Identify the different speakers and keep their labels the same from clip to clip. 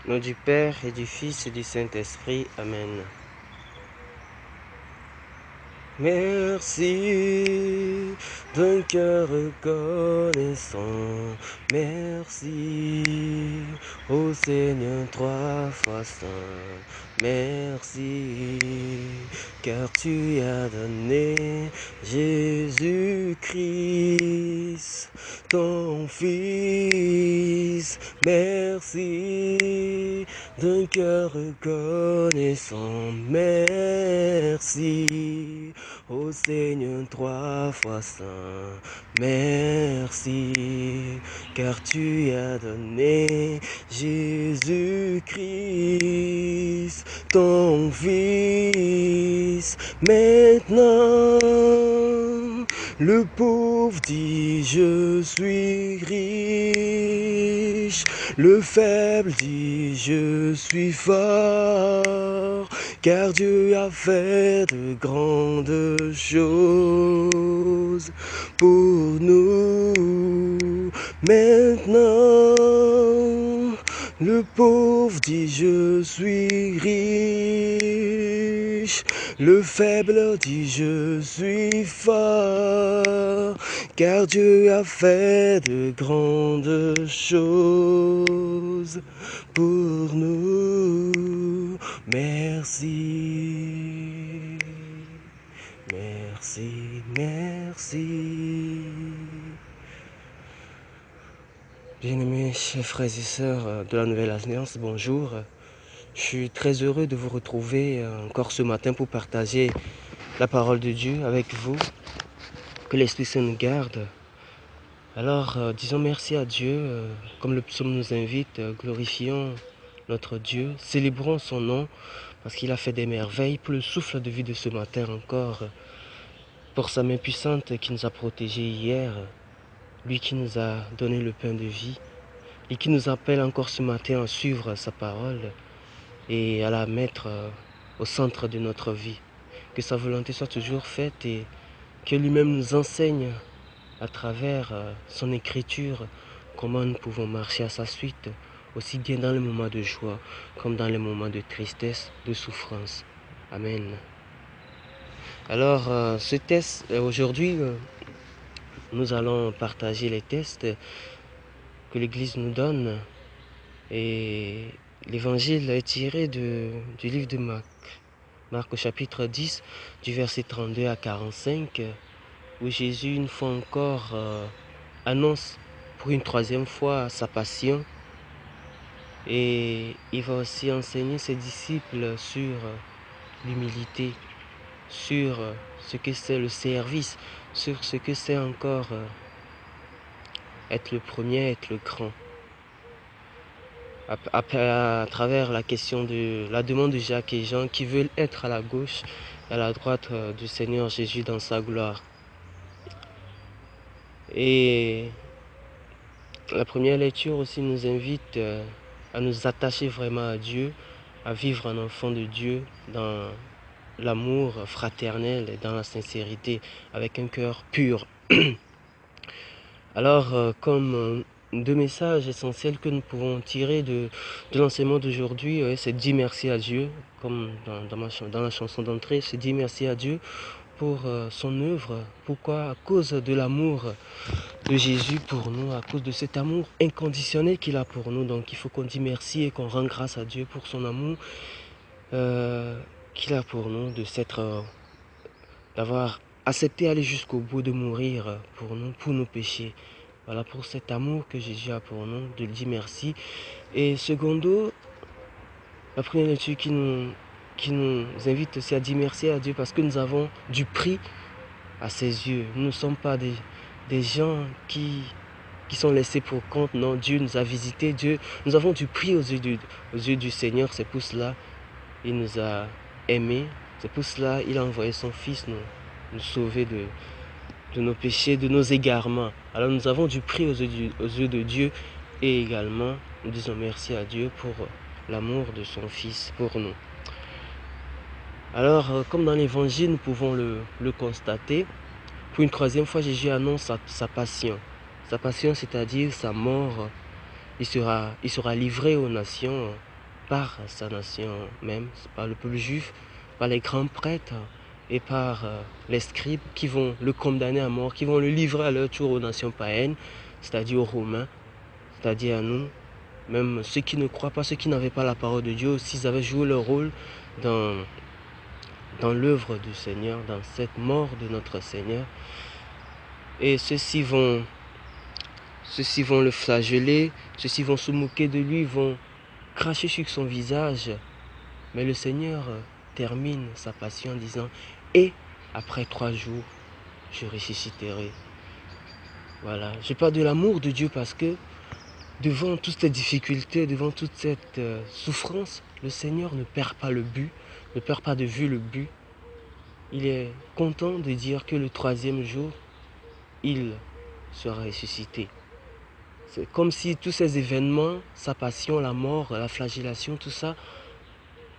Speaker 1: Au nom du Père et du Fils et du Saint-Esprit. Amen. Merci d'un cœur reconnaissant. Merci au Seigneur trois fois saint. Merci car tu as donné Jésus-Christ, ton Fils. Merci d'un cœur reconnaissant. Merci ô Seigneur trois fois saint. Merci car tu as donné Jésus-Christ, ton Fils. Maintenant le pauvre dit je suis riche, le faible dit je suis fort, car Dieu a fait de grandes choses pour nous. Maintenant le pauvre dit je suis riche, le faible dit je suis fort, car Dieu a fait de grandes choses pour nous. Merci, merci, merci. Bien-aimés, chers frères et sœurs de la Nouvelle Alliance, bonjour. Je suis très heureux de vous retrouver encore ce matin pour partager la parole de Dieu avec vous. Que l'Esprit Saint nous garde. Alors, disons merci à Dieu, comme le psaume nous invite, glorifions notre Dieu, célébrons son nom, parce qu'il a fait des merveilles, pour le souffle de vie de ce matin encore, pour sa main puissante qui nous a protégés hier, lui qui nous a donné le pain de vie, et qui nous appelle encore ce matin à suivre sa parole et à la mettre au centre de notre vie. Que sa volonté soit toujours faite et que lui-même nous enseigne à travers son écriture comment nous pouvons marcher à sa suite, aussi bien dans les moments de joie comme dans les moments de tristesse, de souffrance. Amen. Alors, ce test, aujourd'hui, nous allons partager les tests que l'Église nous donne. Et l'évangile est tiré du livre de Marc. Marc au chapitre 10, du verset 32 à 45, où Jésus, une fois encore, annonce pour une troisième fois sa passion. Et il va aussi enseigner ses disciples sur l'humilité, sur ce que c'est le service, sur ce que c'est encore être le premier, être le grand. À travers la question de la demande de Jacques et Jean qui veulent être à la gauche et à la droite du Seigneur Jésus dans sa gloire. Et la première lecture aussi nous invite à nous attacher vraiment à Dieu, à vivre un enfant de Dieu dans l'amour fraternel et dans la sincérité, avec un cœur pur. Alors, comme deux messages essentiels que nous pouvons tirer de l'enseignement d'aujourd'hui, c'est dire merci à Dieu, comme dans la chanson d'entrée, c'est dire merci à Dieu pour son œuvre. Pourquoi? À cause de l'amour de Jésus pour nous, à cause de cet amour inconditionnel qu'il a pour nous. Donc il faut qu'on dise merci et qu'on rende grâce à Dieu pour son amour qu'il a pour nous, d'avoir accepté aller jusqu'au bout, de mourir pour nous, pour nos péchés. Voilà, pour cet amour que Jésus a pour nous, de lui dire merci. Et secondo, la première lecture qui nous invite aussi à dire merci à Dieu parce que nous avons du prix à ses yeux. Nous ne sommes pas des gens qui sont laissés pour compte. Non, Dieu nous a visités. Nous avons du prix aux yeux du Seigneur. C'est pour cela il nous a aimés. C'est pour cela il a envoyé son Fils nous sauver de nos péchés, de nos égarements. Alors nous avons du prix aux yeux de Dieu et également nous disons merci à Dieu pour l'amour de son Fils pour nous. Alors comme dans l'évangile nous pouvons le constater, pour une troisième fois Jésus annonce sa passion. Sa passion, c'est-à-dire sa mort. Il sera livré aux nations par sa nation même, par le peuple juif, par les grands prêtres et par les scribes qui vont le condamner à mort, qui vont le livrer à leur tour aux nations païennes, c'est-à-dire aux Romains, c'est-à-dire à nous. Même ceux qui ne croient pas, ceux qui n'avaient pas la parole de Dieu, s'ils avaient joué leur rôle dans l'œuvre du Seigneur, dans cette mort de notre Seigneur. Et ceux-ci vont le flageller, ceux-ci vont se moquer de lui, vont cracher sur son visage. Mais le Seigneur termine sa passion en disant « Et après 3 jours, je ressusciterai ». Voilà, je parle de l'amour de Dieu parce que devant toutes ces difficultés, devant toute cette souffrance, le Seigneur ne perd pas le but, ne perd pas de vue le but. Il est content de dire que le 3e jour, il sera ressuscité. C'est comme si tous ces événements, sa passion, la mort, la flagellation, tout ça,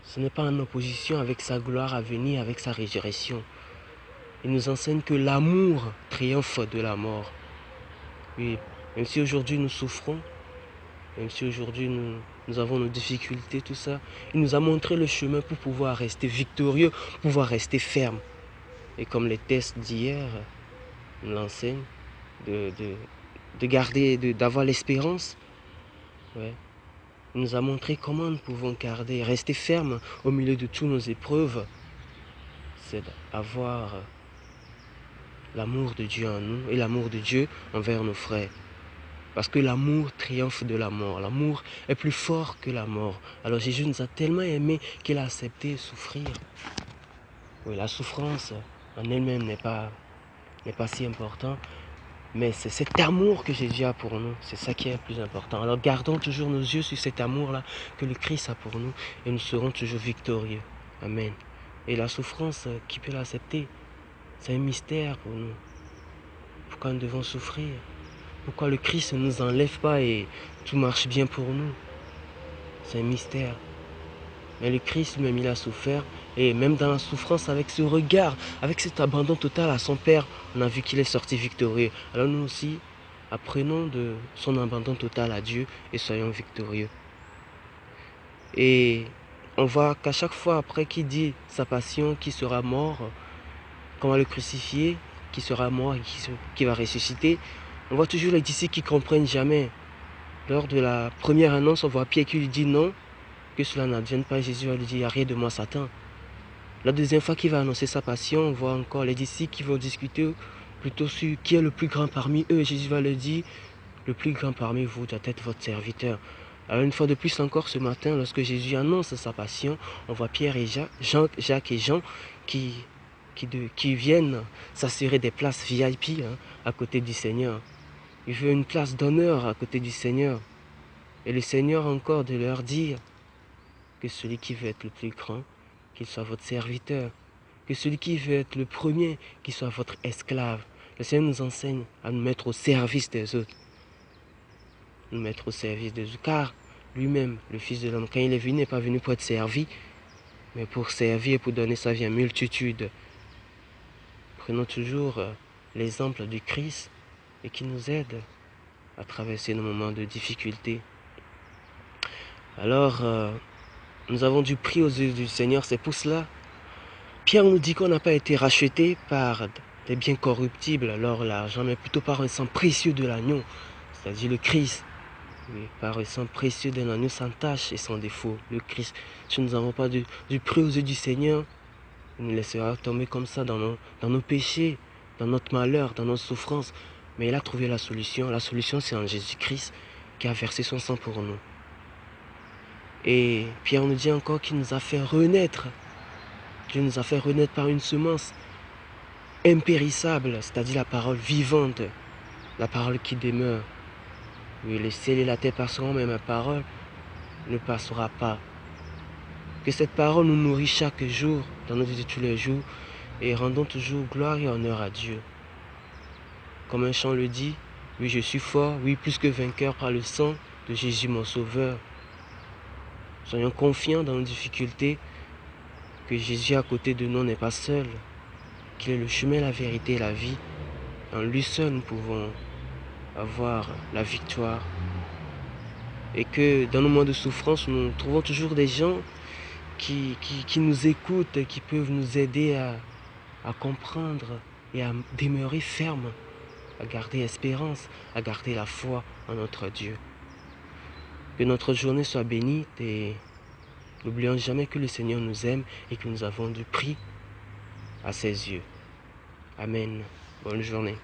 Speaker 1: ce n'est pas en opposition avec sa gloire à venir, avec sa résurrection. Il nous enseigne que l'amour triomphe de la mort. Oui, même si aujourd'hui nous souffrons, même si aujourd'hui nous avons nos difficultés, tout ça, il nous a montré le chemin pour pouvoir rester victorieux, pouvoir rester ferme. Et comme les tests d'hier nous l'enseignent, de garder, d'avoir l'espérance, ouais. Il nous a montré comment nous pouvons garder, rester ferme au milieu de toutes nos épreuves. C'est d'avoir l'amour de Dieu en nous et l'amour de Dieu envers nos frères. Parce que l'amour triomphe de la mort. L'amour est plus fort que la mort. Alors Jésus nous a tellement aimés qu'il a accepté de souffrir. Oui, la souffrance en elle-même n'est pas si important. Mais c'est cet amour que Jésus a pour nous. C'est ça qui est le plus important. Alors gardons toujours nos yeux sur cet amour-là que le Christ a pour nous. Et nous serons toujours victorieux. Amen. Et la souffrance, qui peut l'accepter? C'est un mystère pour nous. Pourquoi nous devons souffrir? Pourquoi le Christ ne nous enlève pas et tout marche bien pour nous? C'est un mystère. Mais le Christ lui-même, il a souffert. Et même dans la souffrance, avec ce regard, avec cet abandon total à son Père, on a vu qu'il est sorti victorieux. Alors nous aussi, apprenons de son abandon total à Dieu et soyons victorieux. Et on voit qu'à chaque fois après qu'il dit sa passion, qu'il sera mort, qu'on va le crucifier, qu'il sera mort et qu'il va ressusciter, on voit toujours les disciples qui ne comprennent jamais. Lors de la première annonce, on voit Pierre qui lui dit non, que cela n'advienne pas. Jésus va lui dire, arrête de moi Satan. La deuxième fois qu'il va annoncer sa passion, on voit encore les disciples qui vont discuter plutôt sur qui est le plus grand parmi eux. Jésus va leur dire, le plus grand parmi vous doit être votre serviteur. Alors une fois de plus encore ce matin, lorsque Jésus annonce sa passion, on voit Pierre et Jacques et Jean qui viennent s'assurer des places VIP à côté du Seigneur. Il veut une place d'honneur à côté du Seigneur. Et le Seigneur encore de leur dire que celui qui veut être le plus grand, qu'il soit votre serviteur. Que celui qui veut être le premier, qu'il soit votre esclave. Le Seigneur nous enseigne à nous mettre au service des autres. Nous mettre au service des autres. Car lui-même, le Fils de l'homme, quand il est venu, il n'est pas venu pour être servi, mais pour servir et pour donner sa vie à multitude. Prenons toujours l'exemple du Christ et qui nous aide à traverser nos moments de difficulté. Alors, nous avons du prix aux yeux du Seigneur, c'est pour cela. Pierre nous dit qu'on n'a pas été racheté par des biens corruptibles, alors l'argent, mais plutôt par un sang précieux de l'agneau, c'est-à-dire le Christ. Oui, par un sang précieux de l'agneau sans tache et sans défaut, le Christ. Si nous n'avons pas du prix aux yeux du Seigneur, il nous laissera tomber comme ça dans nos péchés, dans notre malheur, dans notre souffrance. Mais il a trouvé la solution. La solution, c'est en Jésus-Christ qui a versé son sang pour nous. Et Pierre nous dit encore qu'il nous a fait renaître. Dieu nous a fait renaître par une semence impérissable, c'est-à-dire la parole vivante, la parole qui demeure. Oui, le ciel et la terre passeront, mais ma parole ne passera pas. Que cette parole nous nourrit chaque jour, dans nos vies de tous les jours, et rendons toujours gloire et honneur à Dieu. Comme un chant le dit, oui, je suis fort, oui, plus que vainqueur par le sang de Jésus mon Sauveur. Soyons confiants dans nos difficultés, que Jésus à côté de nous n'est pas seul, qu'il est le chemin, la vérité et la vie. En lui seul, nous pouvons avoir la victoire. et que dans nos moments de souffrance, nous trouvons toujours des gens qui nous écoutent, qui peuvent nous aider à comprendre et à demeurer fermes, à garder espérance, à garder la foi en notre Dieu. Que notre journée soit bénie et n'oublions jamais que le Seigneur nous aime et que nous avons du prix à ses yeux. Amen. Bonne journée.